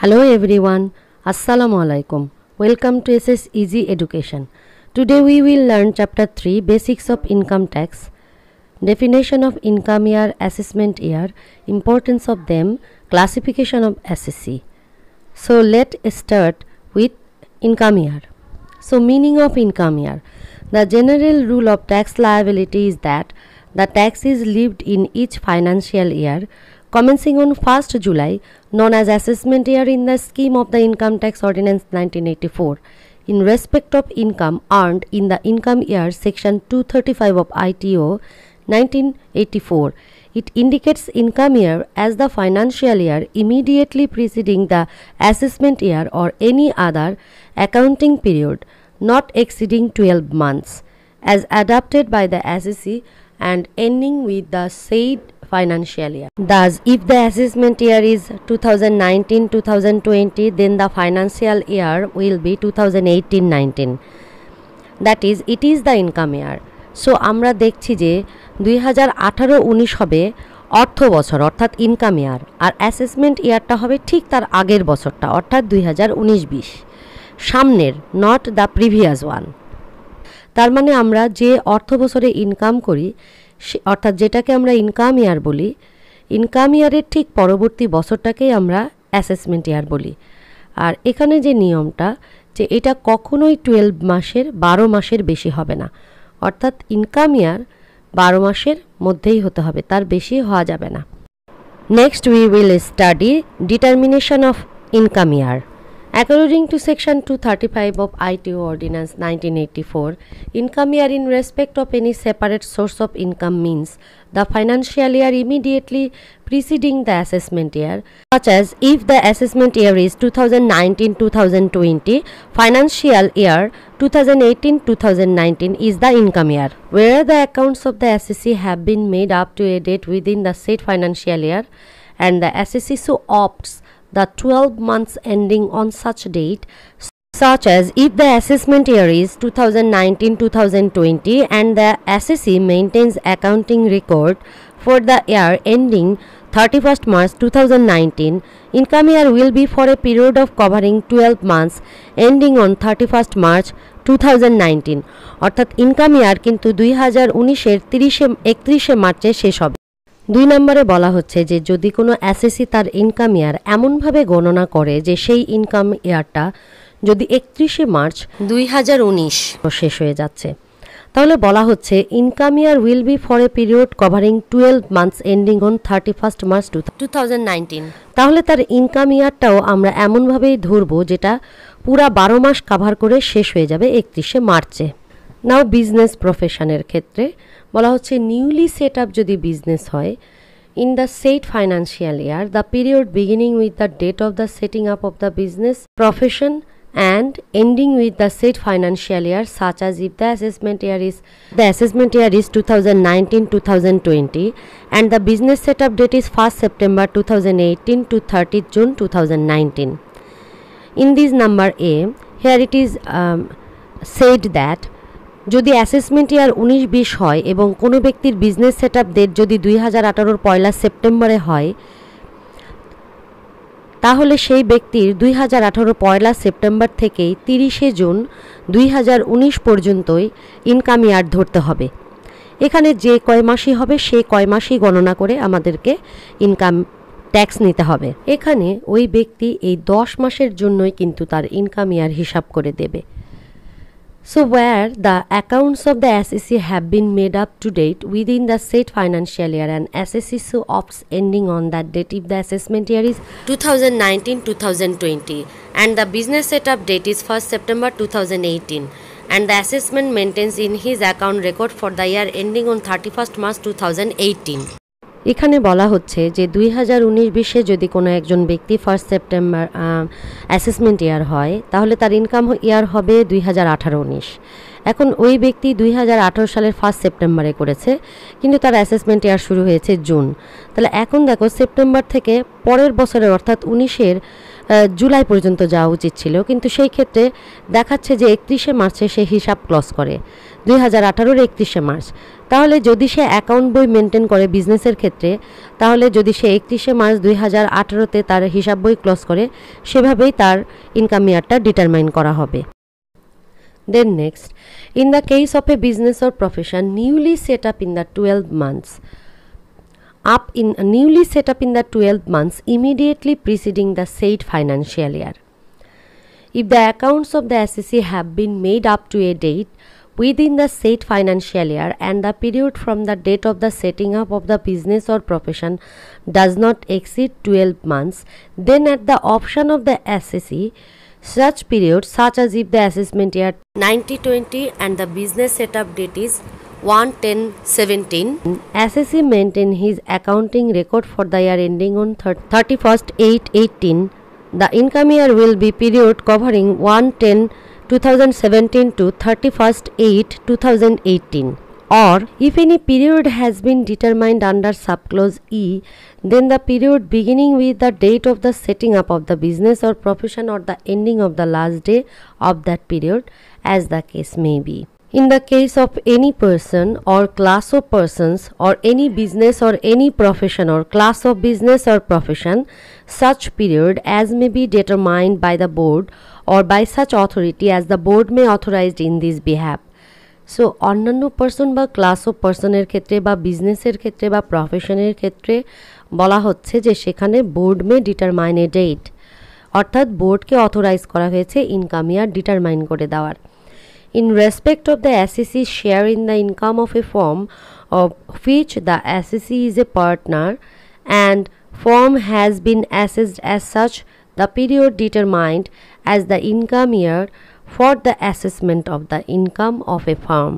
Hello everyone, Assalamu alaikum. Welcome to SS Easy Education. Today we will learn Chapter 3 Basics of Income Tax, Definition of Income Year, Assessment Year, Importance of them, Classification of SSC. So let's start with Income Year. So meaning of Income Year. The general rule of tax liability is that the tax is levied in each financial year commencing on 1st July, known as assessment year in the scheme of the Income Tax Ordinance 1984, in respect of income earned in the income year section 235 of ITO 1984. It indicates income year as the financial year immediately preceding the assessment year or any other accounting period not exceeding 12 months, as adopted by the SSC and ending with the said financial year. Thus, if the assessment year is 2019-2020, then the financial year will be 2018-19. That is, it is the income year. So, আমরা দেখছি যে 2018-19 হবে অর্থ বছর অর্থাৎ income ইয়ার, আর assessment ইয়ারটা হবে ঠিক তার আগের বছরটা অর্থাৎ 2019-20 সামনের, নট দ্য প্রিভিয়াস ওয়ান। তার মানে আমরা যে অর্থ বছরে ইনকাম করি অর্থাৎ যেটাকে আমরা ইনকাম ইয়ার বলি, ইনকাম ইয়ারের ঠিক পরবর্তী বছরটাকেই আমরা অ্যাসেসমেন্ট ইয়ার বলি। আর এখানে যে নিয়মটা যে এটা কখনোই 12 মাসের 12 মাসের বেশি হবে না, অর্থাৎ ইনকাম ইয়ার 12 মাসের মধ্যেই হতে হবে, তার বেশি হওয়া যাবে না। Next we will study determination of income year. According to section 235 of ITO Ordinance 1984, income year in respect of any separate source of income means the financial year immediately preceding the assessment year, such as if the assessment year is 2019-2020, financial year 2018-2019 is the income year, where the accounts of the SSC have been made up to a date within the said financial year, and the SSC so opts the 12 months ending on such date, such as if the assessment year is 2019-2020 and the SSC maintains accounting record for the year ending 31st March 2019, income year will be for a period of covering 12 months ending on 31st March 2019, অর্থাৎ income ইয়ার কিন্তু 2019-এর 31শে মার্চে শেষ হবে। 2 নম্বরে বলা হচ্ছে যে যদি কোনো এসএসসি তার ইনকাম ইয়ার এমনভাবে গণনা করে যে সেই ইনকাম ইয়ারটা যদি 31শে মার্চ 2019 শেষ হয়ে যাচ্ছে, তাহলে বলা হচ্ছে income year will be for a period covering 12 months ending on 31st March 2019। তাহলে তার ইনকাম ইয়ারটাও আমরা এমনভাবেই ধরবো যেটা পুরা 12 মাস কভার করে শেষ হয়ে যাবে 31শে মার্চে। নাও বিজনেস প্রফেশনের ক্ষেত্রে বলা হচ্ছে নিউলি সেট আপ যদি বিজনেস হয় in the set financial year, the period beginning with the date of the setting up of the business profession and ending with the set financial year, such as if the assessment year is 2019-2020 and the business setup date is 1st September 2018 to 30th June 2019. In this number A, here it is said that যদি assessment ইয়ার 19-20 হয় এবং কোনো ব্যক্তির business setup date যদি 2018-এর 1 সেপ্টেম্বরে হয়, তাহলে সেই ব্যক্তির 2018 1 সেপ্টেম্বর থেকেই 30শে জুন 2019 পর্যন্তই ইনকাম ইয়ার ধরতে হবে। এখানে যে কয় মাসই হবে সেই কয় মাসই গণনা করে আমাদেরকে ইনকাম ট্যাক্স নিতে হবে। এখানে ওই ব্যক্তি এই 10 মাসের জন্যই কিন্তু তার ইনকাম ইয়ার হিসাব করে দেবে। So where the accounts of the SSC have been made up to date within the said financial year and SSC so opts ending on that date if the assessment year is 2019-2020 and the business setup date is 1st September 2018 and the assessment maintains in his account record for the year ending on 31st March 2018. এখানে বলা হচ্ছে যে 2019-20 যদি কোনো একজন ব্যক্তি 1 September assessment ইয়ার হয় তাহলে তার ইনকাম ইয়ার হবে 2018-19। এখন ওই ব্যক্তি 2018 সালের 1 সেপ্টেম্বরে করেছে কিন্তু তার অ্যাসেসমেন্ট ইয়ার শুরু হয়েছে জুন, তাহলে এখন দেখো সেপ্টেম্বর থেকে পরের বছরের অর্থাৎ 19-এর জুলাই পর্যন্ত যাওয়া উচিত ছিল, কিন্তু সেই ক্ষেত্রে দেখাচ্ছে যে 31শে মার্চে সে হিসাব ক্লোজ করে 2018-র 31শে মার্চ। তাহলে যদি সে অ্যাকাউন্ট বই মেনটেন করে বিজনেসের ক্ষেত্রে, তাহলে যদি সে 31শে মার্চ 2018-তে তার হিসাব বই ক্লোজ করে, সেভাবেই তার ইনকাম ইয়ারটা ডিটারমাইন করা হবে। Then next, in the case of a business or profession newly set up in the 12 months immediately preceding the said financial year, if the accounts of the SEC have been made up to a date within the said financial year and the period from the date of the setting up of the business or profession does not exceed 12 months, then at the option of the SEC, such period, such as if the assessment year 90/20 and the business setup date is 1/10/17, SEC maintain his accounting record for the year ending on 31st/8/18. The income year will be period covering 1/10/2017 to 31st/8/2018. Or if any period has been determined under subclause E, then the period beginning with the date of the setting up of the business or profession or the ending of the last day of that period, as the case may be. In the case of any person or class of persons or any business or any profession or class of business or profession, such period as may be determined by the board or by such authority as the board may authorize in this behalf. So অন্যান্য person বা class of পার্সনের ক্ষেত্রে বা বিজনেসের ক্ষেত্রে বা প্রফেশনের ক্ষেত্রে বলা হচ্ছে যে সেখানে বোর্ড মে ডিটারমাইন এ ডেট, অর্থাৎ বোর্ডকে অথরাইজ করা হয়েছে ইনকাম ইয়ার ডিটারমাইন করে দেওয়ার। In respect of the SEC share in the income of A farm of which the SEC is a partner and firm has been assessed as such, the period determined as the income year for the assessment of the income of a firm.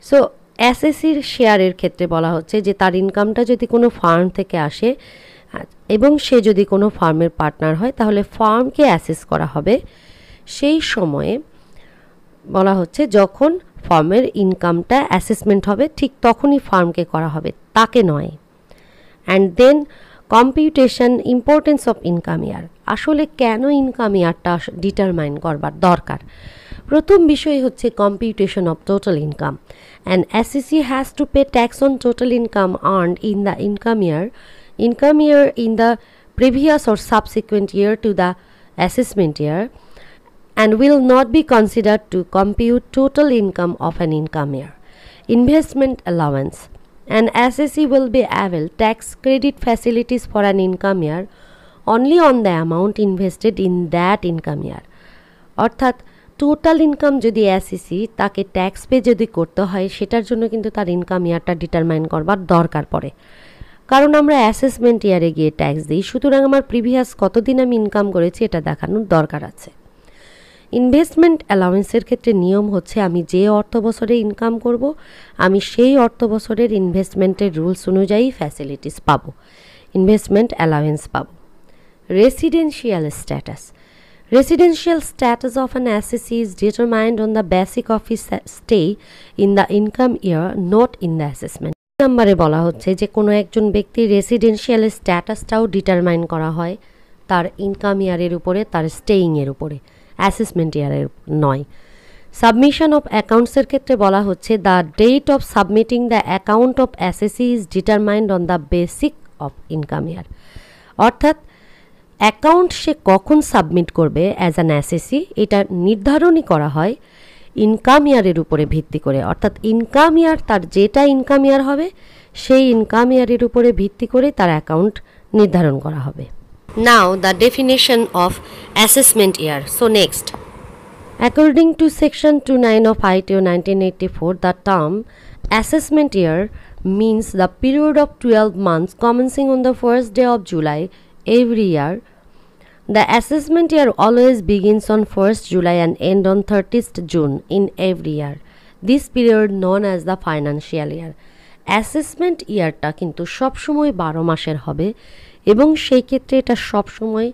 So SECর শেয়ারের ক্ষেত্রে বলা হচ্ছে যে তার ইনকামটা যদি কোনো ফার্ম থেকে আসে এবং সে যদি কোনো ফার্মের পার্টনার হয়, তাহলে ফার্মকে অ্যাসেস করা হবে সেই সময়ে। বলা হচ্ছে যখন ফার্মের ইনকামটা অ্যাসেসমেন্ট হবে ঠিক তখনই ফার্মকে করা হবে, তাকে নয়। And then computation importance of income year. আসলে কেন ইনকাম ইয়ারটা ডিটারমাইন করবার দরকার? প্রথম বিষয় হচ্ছে computation of total income. And SEC has to pay tax on total income earned in the income year in the previous or subsequent year to the assessment year and will not be considered to compute total income of an income year. Investment allowance. And SEC will be able tax credit facilities for an income year only on the amount invested in that income year. অর্থাৎ total income যদি SEC তাকে tax pay যদি করতে হয়, সেটার জন্য কিন্তু তার ইনকাম ইয়ারটা ডিটারমাইন করবার দরকার পড়ে। কারণ আমরা অ্যাসেসমেন্ট ইয়ারে গিয়ে ট্যাক্স দিই, সুতরাং আমার প্রিভিয়াস কতদিন আমি ইনকাম করেছি এটা দেখানোর দরকার আছে। ইনভেস্টমেন্ট অ্যালাউন্সের ক্ষেত্রে নিয়ম হচ্ছে আমি যে অর্থ বছরে ইনকাম করব, আমি সেই অর্থ বছরের ইনভেস্টমেন্টের রুলস অনুযায়ী ফ্যাসিলিটিস পাবো, ইনভেস্টমেন্ট অ্যালাউন্স পাবো। Residential status. Residential status of an SEC is determined on the basis of his stay in the income year, not in the assessment. নম্বরে বলা হচ্ছে যে কোনো একজন ব্যক্তির রেসিডেন্সিয়াল স্ট্যাটাসটাও ডিটারমাইন করা হয় তার ইনকাম ইয়ারের উপরে, তার স্টেইংয়ের উপরে, অ্যাসেসমেন্ট ইয়ারের নয়। সাবমিশন অফ অ্যাকাউন্টসের ক্ষেত্রে বলা হচ্ছে the date of submitting the account of SEC is determined on the basic of income year. অর্থাৎ অ্যাকাউন্ট সে কখন সাবমিট করবে অ্যাজ অ্যান SEC এটা নির্ধারণই করা হয় ইনকাম ইয়ারের উপরে ভিত্তি করে। অর্থাৎ ইনকাম ইয়ার তার যেটা ইনকাম ইয়ার হবে সেই ইনকাম ইয়ারের উপরে ভিত্তি করে তার অ্যাকাউন্ট নির্ধারণ করা হবে। Now the definition of assessment year. So next, according to section 29 of ITO 1984, the term assessment year means the period of 12 months commencing on the first day of July every year. The assessment year always begins on 1st July and end on 30th June in every year. This period known as the financial year. Assessment ইয়ারটা কিন্তু সবসময় 12 মাসের হবে এবং সেই ক্ষেত্রে এটা সবসময়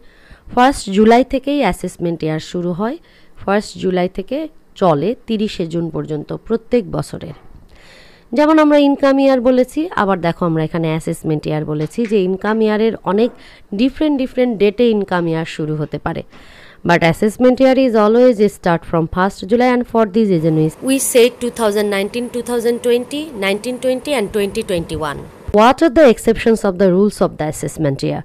1st জুলাই থেকেই অ্যাসেসমেন্ট ইয়ার শুরু হয়, 1st জুলাই থেকে চলে 30শে জুন পর্যন্ত প্রত্যেক বছরের। যেমন আমরা ইনকাম ইয়ার বলেছি, আবার দেখো আমরা এখানে অ্যাসেসমেন্ট ইয়ার বলেছি যে ইনকাম ইয়ারের অনেক ডিফারেন্ট ডেটে ইনকাম ইয়ার শুরু হতে পারে। But assessment year is always start from 1st July, and for this reason we say 2019, 2020, 1920 and 2021. What are the exceptions of the rules of the assessment year?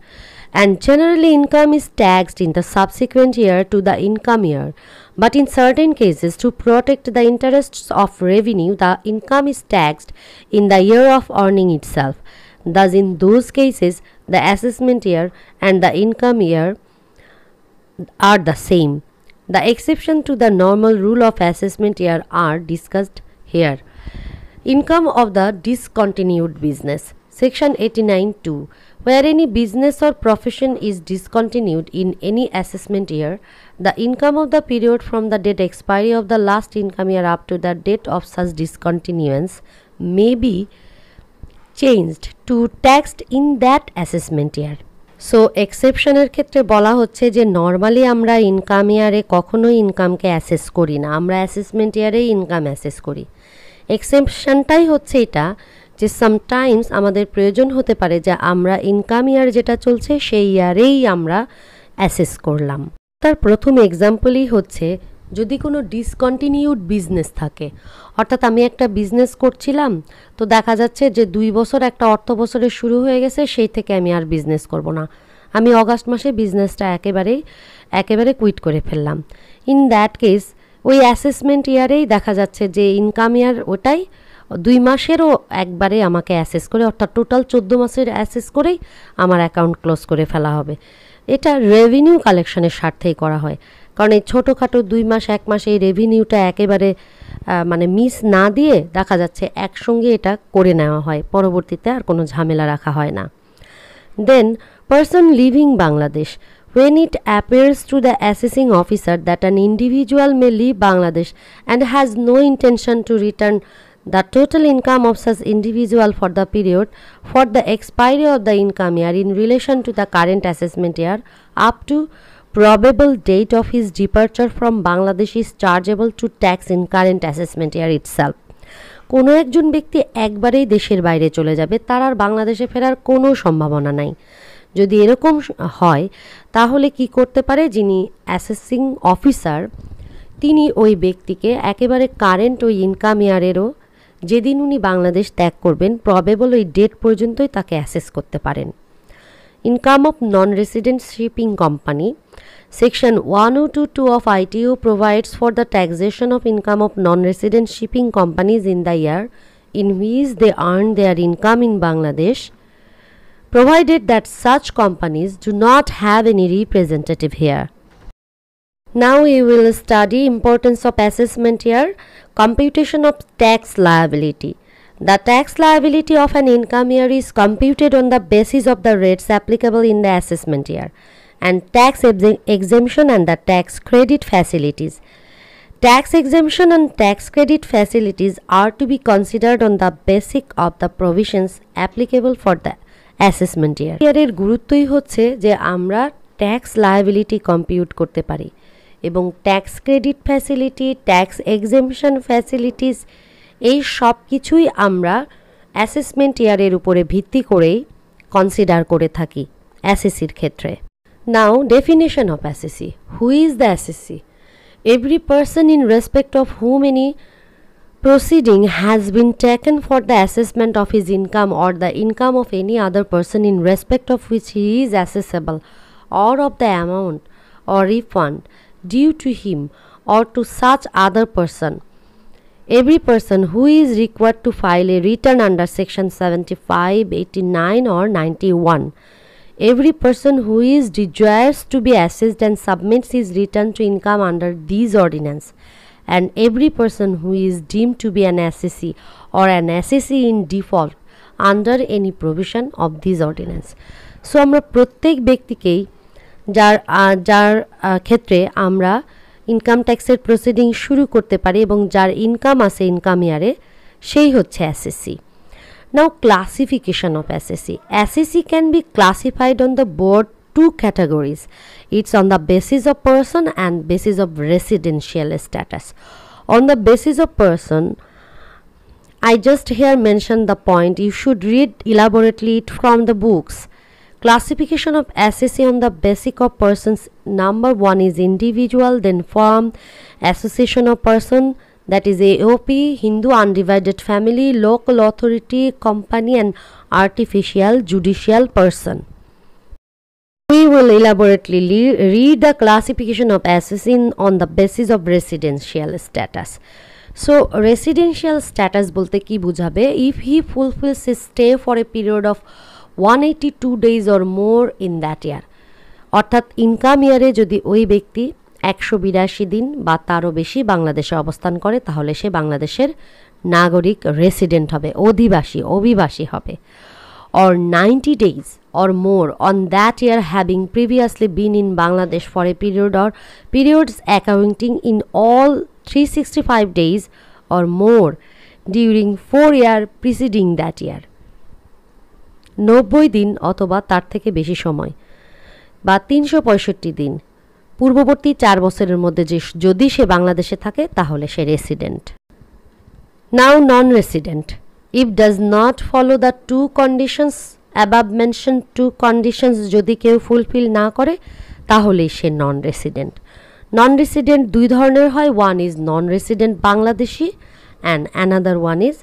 And generally income is taxed in the subsequent year to the income year, but in certain cases to protect the interests of revenue the income is taxed in the year of earning itself. Thus in those cases the assessment year and the income year are the same. The exception to the normal rule of assessment year are discussed here. Income of the discontinued business. Section 89(2). Where any business or profession is discontinued in any assessment year, the income of the period from the date expiry of the last income year up to the date of such discontinuance may be changed to taxed in that assessment year. So এক্সেপশনের ক্ষেত্রে বলা হচ্ছে যে normally আমরা income ইয়ারে কখনোই ইনকামকে assess করি না, আমরা অ্যাসেসমেন্ট ইয়ারেই ইনকাম অ্যাসেস করি। এক্সেপশনটাই হচ্ছে এটা যে সামটাইমস আমাদের প্রয়োজন হতে পারে যে আমরা ইনকাম ইয়ার যেটা চলছে সেই ইয়ারেই আমরা অ্যাসেস করলাম। তার প্রথম এক্সাম্পলই হচ্ছে যদি কোনো ডিসকন্টিনিউড বিজনেস থাকে, অর্থাৎ আমি একটা বিজনেস করছিলাম, তো দেখা যাচ্ছে যে 2 বছর একটা অর্থ বছরের শুরু হয়ে গেছে, সেই থেকে আমি আর বিজনেস করব না, আমি অগাস্ট মাসে বিজনেসটা একেবারে কুইট করে ফেললাম। ইন দ্যাট কেস ওই অ্যাসেসমেন্ট ইয়ারেই দেখা যাচ্ছে যে ইনকাম ইয়ার ওটাই 2 মাসেরও একবারে আমাকে অ্যাসেস করে, অর্থাৎ টোটাল 14 মাসের অ্যাসেস করেই আমার অ্যাকাউন্ট ক্লোজ করে ফেলা হবে। এটা রেভিনিউ কালেকশনের স্বার্থেই করা হয়, কারণ এই ছোটোখাটো 2 মাস 1 মাস এই রেভিনিউটা একেবারে মানে মিস না দিয়ে দেখা যাচ্ছে একসঙ্গে এটা করে নেওয়া হয়, পরবর্তীতে আর কোনো ঝামেলা রাখা হয় না। Then person living Bangladesh, when it appears to the assessing officer that an individual may leave Bangladesh and has no intention to return the total income of such individual for the period for the expiry of the income year in relation to the current assessment year up to probable date of his departure from Bangladesh is chargeable to tax in current assessment year itself. কোনো একজন ব্যক্তি একবারেই দেশের বাইরে চলে যাবে, তার আর বাংলাদেশে ফেরার কোনো সম্ভাবনা নাই। যদি এরকম হয় তাহলে কি করতে পারে, যিনি অ্যাসেসিং অফিসার তিনি ওই ব্যক্তিকে একেবারে কারেন্ট ওই ইনকাম ইয়ারেরও যেদিন উনি বাংলাদেশ ত্যাগ করবেন প্রবেবল ওই ডেট পর্যন্তই তাকে অ্যাসেস করতে পারেন। Income of non resident shipping company, Section 102(2) of ITO provides for the taxation of income of non-resident shipping companies in the year in which they earn their income in Bangladesh, provided that such companies do not have any representative here. Now we will study importance of assessment year, computation of tax liability. The tax liability of an income year is computed on the basis of the rates applicable in the assessment year and tax exemption and the tax credit facilities. Tax exemption and tax credit facilities are to be considered on the basis of the provisions applicable for the assessment year. এর গুরুত্বই হচ্ছে যে আমরা tax liability compute করতে পারি এবং tax credit facility, tax exemption facilities এই সব কিছুই আমরা অ্যাসেসমেন্ট ইয়ারের উপরে ভিত্তি করেই কনসিডার করে থাকি অ্যাসেসির ক্ষেত্রে। Now definition of assessee. Who is the assessee? Every person in respect of whom any proceeding has been taken for the assessment of his income or the income of any other person in respect of which he is assessable, or of the amount or refund due to him or to such other person. Every person who is required to file a return under section 75, 89 or 91. Every person who is desires to be assessed and submits his return to income under these ordinance, and every person who is deemed to be an assessee or an assessee in default under any provision of these ordinance. So আমরা প্রত্যেক ব্যক্তিকেই যার ক্ষেত্রে আমরা income ট্যাক্সের proceeding শুরু করতে পারি এবং যার ইনকাম আছে ইনকাম ইয়ারে সেই হচ্ছে অ্যাসেসি। Now classification of assessee. Assessee can be classified on the board 2 categories. It's on the basis of person and basis of residential status. On the basis of person, I just here mentioned the point. You should read elaborately it from the books. Classification of SSC on the basis of persons. Number 1 is individual, then firm, association of person, that is AOP, Hindu undivided family, local authority, company, and artificial judicial person. We will elaborately read the classification of SSC on the basis of residential status. So residential status bolte ki bujhabe? If he fulfills his stay for a period of 182 days or more in that year, অর্থাৎ income ইয়ারে যদি ওই ব্যক্তি 182 দিন বা তারও বেশি বাংলাদেশে অবস্থান করে তাহলে সে বাংলাদেশের নাগরিক রেসিডেন্ট হবে, অভিবাসী হবে। Or 90 days or more on that year having previously been in Bangladesh for a period or periods accounting in all 365 days or more during 4 years preceding that year. 90 দিন অথবা তার থেকে বেশি সময় বা 365 দিন পূর্ববর্তী 4 বছরের মধ্যে যদি সে বাংলাদেশে থাকে তাহলে সে resident. Now non-resident. If does not follow the two conditions above mentioned, two conditions যদি কেউ ফুলফিল না করে তাহলেই সে নন রেসিডেন্ট। নন রেসিডেন্ট দুই ধরনের হয়, one is non resident Bangladeshi and another one is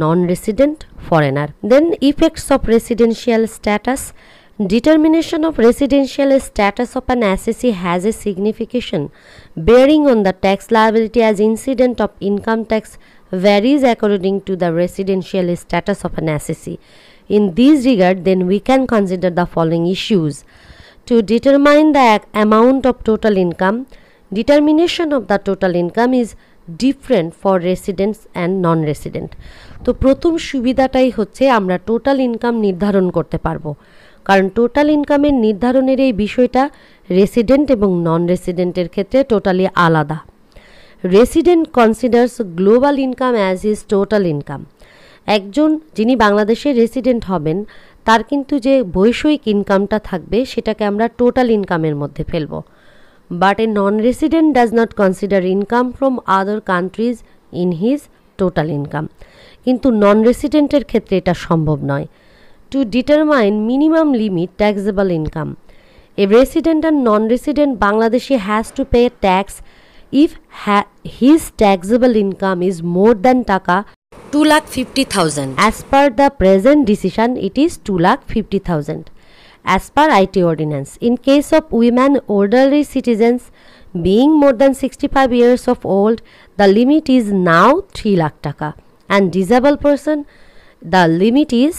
non-resident foreigner. Then effects of residential status. Determination of residential status of an assessee has a signification bearing on the tax liability as incident of income tax varies according to the residential status of an assessee. In this regard, then we can consider the following issues. To determine the amount of total income, determination of the total income is different for residents and non-resident. তো প্রথম সুবিধাটাই হচ্ছে আমরা total income নির্ধারণ করতে পারবো, কারণ total ইনকামের নির্ধারণের এই বিষয়টা রেসিডেন্ট এবং নন রেসিডেন্টের ক্ষেত্রে টোটালি আলাদা। Resident considers global income as his total income. একজন যিনি বাংলাদেশের রেসিডেন্ট হবেন তার কিন্তু যে বৈষয়িক ইনকামটা থাকবে সেটাকে আমরা টোটাল ইনকামের মধ্যে ফেলবো। But a non-resident does not consider income from other countries in his total income. কিন্তু নন রেসিডেন্টের ক্ষেত্রে এটা সম্ভব নয়। To determine minimum limit taxable income, a resident and non-resident Bangladeshi has to pay tax if his taxable income is more than taka 2,50,000. As per the present decision, it is 2,50,000. As per IT ordinance, in case of women elderly citizens being more than 65 years of old, the limit is now 3 lakh taka, and disabled person the limit is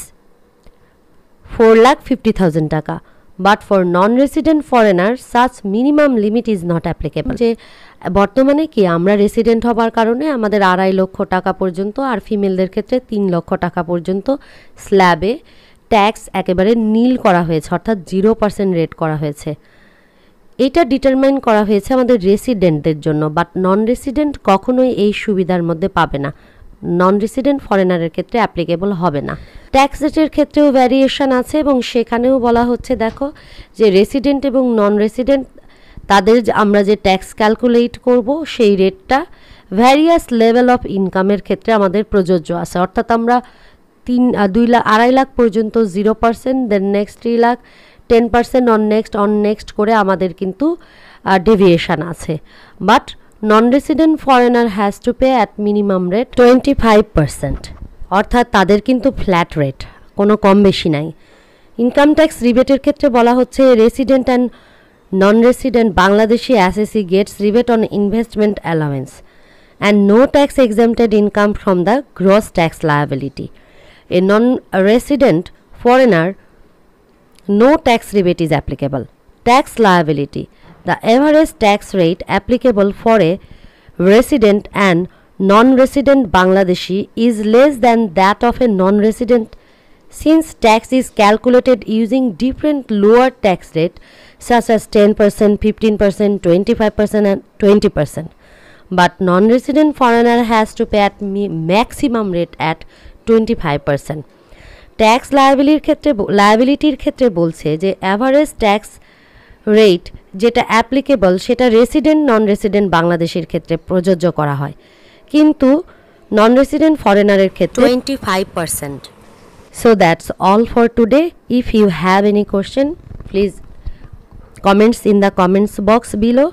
4,50,000 taka. But for non-resident foreigners, such minimum limit is not applicable. যে বর্তমানে কি আমরা resident হবার কারণে আমাদের 2.5 লক্ষ টাকা পর্যন্ত আর ফিমেলদের ক্ষেত্রে 3 লক্ষ টাকা পর্যন্ত স্ল্যাবে ট্যাক্স একেবারে নীল করা হয়েছে, অর্থাৎ 0% রেট করা হয়েছে। এটা ডিটারমাইন করা হয়েছে আমাদের রেসিডেন্টদের জন্য, বাট নন রেসিডেন্ট কখনোই এই সুবিধার মধ্যে পাবে না, নন রেসিডেন্ট ফরেনারের ক্ষেত্রে অ্যাপ্লিকেবল হবে না। ট্যাক্স রেটের ক্ষেত্রেও ভ্যারিয়েশন আছে এবং সেখানেও বলা হচ্ছে দেখো যে রেসিডেন্ট এবং নন রেসিডেন্ট তাদের আমরা যে ট্যাক্স ক্যালকুলেট করব সেই রেটটা ভ্যারিয়াস লেভেল অফ ইনকামের ক্ষেত্রে আমাদের প্রযোজ্য আছে, অর্থাৎ আমরা 2.5 লাখ পর্যন্ত 0%, then next 3 lakh 10% on next করে আমাদের কিন্তু ডেভিয়েশন আছে। But non resident foreigner has to pay at minimum rate 25%, অর্থাৎ তাদের কিন্তু ফ্ল্যাট রেট, কোনো কম বেশি নাই। ইনকাম ট্যাক্স রিবেটের ক্ষেত্রে বলা হচ্ছে resident and non resident Bangladeshi assessee gets rebate on investment allowance and no tax exempted income from the gross tax liability. A non-resident foreigner, no tax rebate is applicable. Tax liability. The average tax rate applicable for a resident and non-resident Bangladeshi is less than that of a non-resident, since tax is calculated using different lower tax rate such as 10%, 15%, 25% and 20%. But non-resident foreigner has to pay at maximum rate at 25%. Tax লায়াবিলিটির ক্ষেত্রে বলছে যে average tax rate যেটা applicable সেটা resident non resident বাংলাদেশের ক্ষেত্রে প্রযোজ্য করা হয়, কিন্তু নন রেসিডেন্ট ফরেনারের ক্ষেত্রে 25%. So that's all for today. If you have any question, please comments in the comments box below.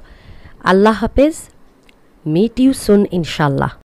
Allah Hafiz. Meet you soon inshallah.